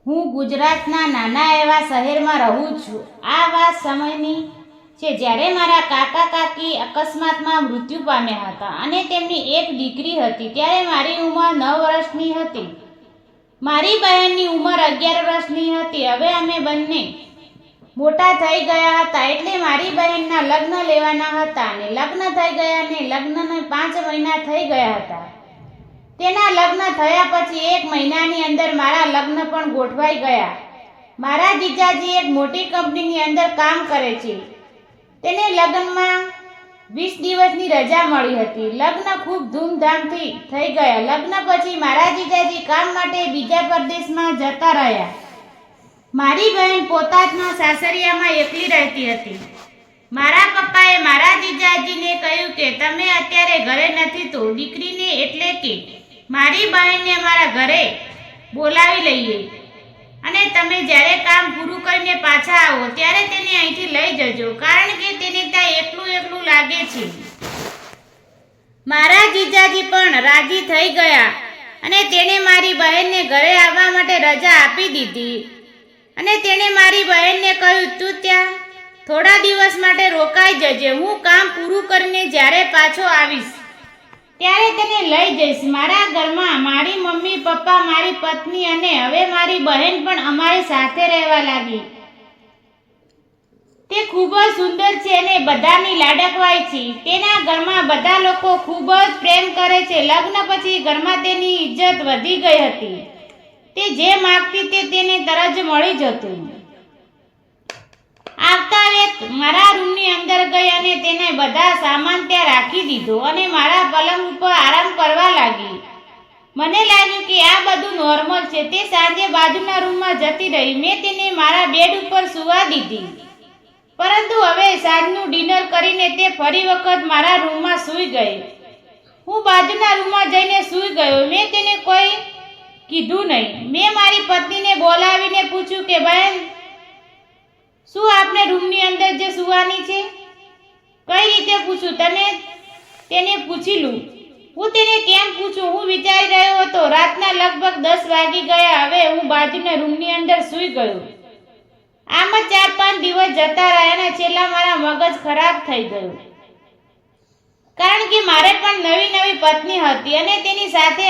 હું ગુજરાતના નાના એવા શહેરમાં રહું છું। આ વાત સમયની છે જ્યારે મારા કાકા કાકી અકસ્માતમાં મૃત્યુ પામ્યા હતા અને તેમની એક દીકરી હતી। ત્યારે મારી ઉંમર 9 વર્ષની હતી। મારી બહેનની ઉંમર 11 વર્ષની હતી। હવે અમે બંને મોટા થઈ ગયા હતા એટલે મારી બહેનના લગ્ન લેવાના હતા અને લગ્ન થઈ ગયા અને લગ્નને 5 મહિના થઈ ગયા હતા। તેના લગ્ન થયા પછી 1 મહિનાની અંદર મારા લગ્ન પણ ગોઠવાઈ ગયા। મારા જીજાજી એક મોટી કંપનીની અંદર કામ કરે છે। તેને લગ્નમાં 20 દિવસની રજા મળી હતી। લગ્ન ખૂબ ધૂમધામથી થઈ ગયા। લગ્ન પછી મારા જીજાજી કામ માટે બીજા પ્રદેશમાં જતા રહ્યા। મારી બહેન પોતાના સાસરિયામાં એકલી રહેતી હતી। મારા પપ્પાએ મારા જીજાજીને કહ્યું કે તમે અત્યારે ઘરે નથી તો દીકરીને એટલે કે મારી બહેનને અમારા ઘરે બોલાવી લઈએ અને તમે જ્યારે કામ પૂરું કરીને પાછા આવો ત્યારે તેને અહીંથી લઈ જજો, કારણ કે તેને ત્યાં એકલું લાગે છે। મારા જીજાજી પણ રાજી થઈ ગયા અને તેણે મારી બહેનને ઘરે આવવા માટે રજા આપી દીધી અને તેણે મારી બહેનને કહ્યું તું ત્યાં થોડા દિવસ માટે રોકાઈ જજે, હું કામ પૂરું કરીને જ્યારે પાછો આવીશ ત્યારે તેને લઈ જઈશ। મારા ઘરમાં મારી મમ્મી પપ્પા, મારી પત્ની અને હવે મારી બહેન પણ અમારી સાથે રહેવા લાગી। તે ખૂબ જ સુંદર છે અને બધાની લાડકવાય છે। તેના ઘરમાં બધા લોકો ખૂબ જ પ્રેમ કરે છે। લગ્ન પછી ઘરમાં તેની ઇજ્જત વધી ગઈ હતી। તે જે માંગતી તે તેને તરત જ મળી જતું। આવતા વેત મારા રૂમની અંદર ગઈ અને તેને બધા સામાન ત્યાં રાખી દીધો અને મારા પલંગ ઉપર આરામ કરવા લાગી। મને લાગ્યું કે આ બધું નોર્મલ છે। તે સાંજે બાજુના રૂમમાં જતી રહી। મેં તેને મારા બેડ ઉપર સૂવા દીધી, પરંતુ હવે સાંજનું ડિનર કરીને તે ફરી વખત મારા રૂમમાં સૂઈ ગઈ। હું બાજુના રૂમમાં જઈને સૂઈ ગયો। મેં તેને કોઈ કીધું નહીં। મેં મારી પત્નીને બોલાવીને પૂછ્યું કે બહેન, શું આપણે રૂમની અંદર જે સૂવાની છે? કઈ રીતે પૂછું? તેને પૂછી લઉં। હું તેને કેમ પૂછું? હું વિચારી રહ્યો હતો। રાતના લગભગ 10 વાગી ગયા। હવે હું બાજુના રૂમની અંદર સૂઈ ગયો। આમ જ 4-5 દિવસ જતા રહ્યા અને છેલ્લા મારા મગજ ખરાબ થઈ ગયું, કારણ કે મારે પણ નવી પત્ની હતી અને તેની સાથે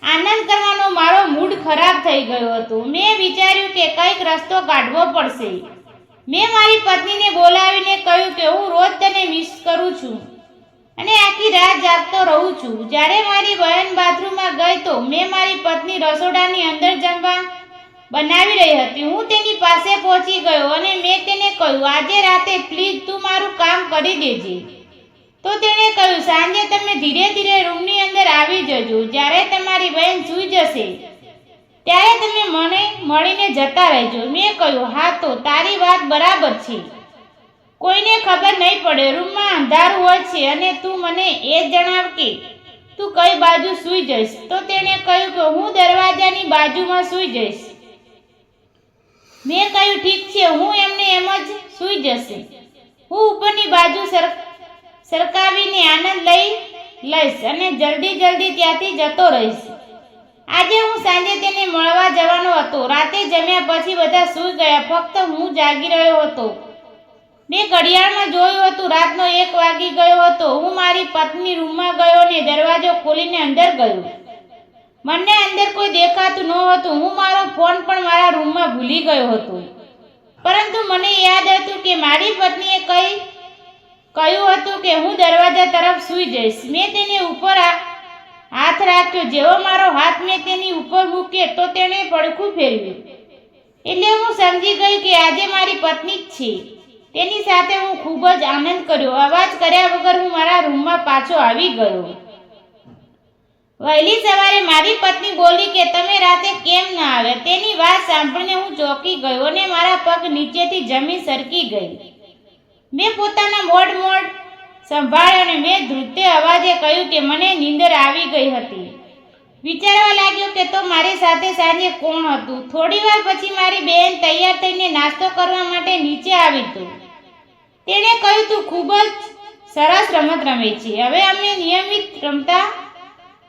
આનંદ કરવાનો મારો મૂડ ખરાબ થઈ ગયો હતો। મેં વિચાર્યું કે કંઈક રસ્તો કાઢવો પડશે। મેં મારી પત્નીને બોલાવીને કહ્યું કે હું રોજ તને મિસ કરું છું અને આખી રાત જાગતો રહું છું। જ્યારે મારી બહેન બાથરૂમમાં ગઈ તો મેં મારી પત્ની રસોડાની અંદર જમવા બનાવી રહી હતી। હું તેની પાસે પહોંચી ગયો અને મેં તેને કહ્યું, આજે રાતે પ્લીઝ તું મારું કામ કરી દેજે। તો તેણે કહ્યું, સાંજે તમે ધીરે ધીરે રૂમની અંદર આવી જજો। જ્યારે તમારી બહેન સૂઈ જશે ત્યારે તમે મને મળીને જતા રહેજો। મેં કહ્યું, હા તો તારી વાત બરાબર છે, કોઈને ખબર નહીં પડે। રૂમમાં અંધારું હોય છે અને તું મને એ જણાવ કે તું કઈ બાજુ સૂઈ જઈશ? તો તેણે કહ્યું કે હું દરવાજાની બાજુમાં સૂઈ જઈશ। મેં કહ્યું, ઠીક છે, હું એમ જ સૂઈ જશે। હું ઉપરની બાજુ સરકાવીને આનંદ લઈશ અને જલ્દી ત્યાંથી જતો રહીશ। આજે હું સાંજે તેને મળવા જવાનો હતો। રાતે જમ્યા પછી બધા સૂઈ ગયા, ફક્ત હું જાગી રહ્યો હતો। મેં ઘડિયાળમાં જોયું હતું, રાતનો 1 વાગી ગયો હતો। હું મારી પત્ની રૂમમાં ગયો અને દરવાજો ખોલીને અંદર ગયો। મને અંદર કોઈ દેખાતું નહોતું। હું મારો ફોન પણ મારા રૂમમાં ભૂલી ગયો હતો, પરંતુ મને યાદ હતું કે મારી પત્નીએ કહ્યું હતું કે હું દરવાજા તરફ સૂઈ જઈશ। મેં તેની ઉપર હાથ રાખ્યો। જેવો મારો હાથ મેં તેની ઉપર મૂક્યો તો તેણે પડખું ફેરવ્યું, એટલે હું સમજી ગઈ કે આજે મારી પત્ની જ છે। તેની સાથે હું ખૂબ જ આનંદ કર્યો। અવાજ કર્યા વગર હું મારા રૂમમાં પાછો આવી ગયો। વહેલી સવારે મારી પત્ની બોલી કે તમે રાતે કેમ ન આવ્યા? તેની વાત સાંભળીને હું ચોંકી ગયો અને મારા પગ નીચેથી જમીન સરકી ગઈ। મેં પોતાના મોઢ સંભાળ્યો અને મેં ધ્રુજતા અવાજે કહ્યું કે મને નીંદર આવી ગઈ હતી। વિચારવા લાગ્યો કે તો મારી સાથે સાંજે કોણ હતું? થોડી વાર પછી મારી બહેન તૈયાર થઈને નાસ્તો કરવા માટે નીચે આવી તો તેણે કહ્યું, તું ખૂબ જ સરસ રમત રમે છે। હવે અમે નિયમિત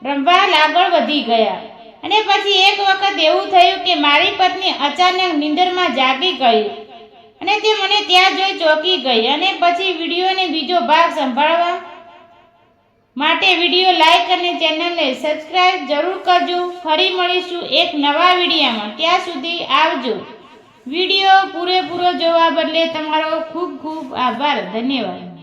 રમવા આગળ વધી ગયા અને પછી એક વખત એવું થયું કે કે મારી પત્ની અચાનક નીંદરમાં જાગી ગઈ અને તે મને ત્યાં જોઈ ચોંકી ગઈ અને પછી વિડીયોને બીજો ભાગ સાંભળવા માટે વિડીયો લાઈક અને ચેનલને સબસ્ક્રાઇબ જરૂર કરજો. ફરી મળીશું એક નવા વિડીયોમાં. ત્યાં સુધી આવજો. વિડીયો પૂરેપૂરો જોવા બદલે તમારો ખૂબ ખૂબ આભાર. ધન્યવાદ.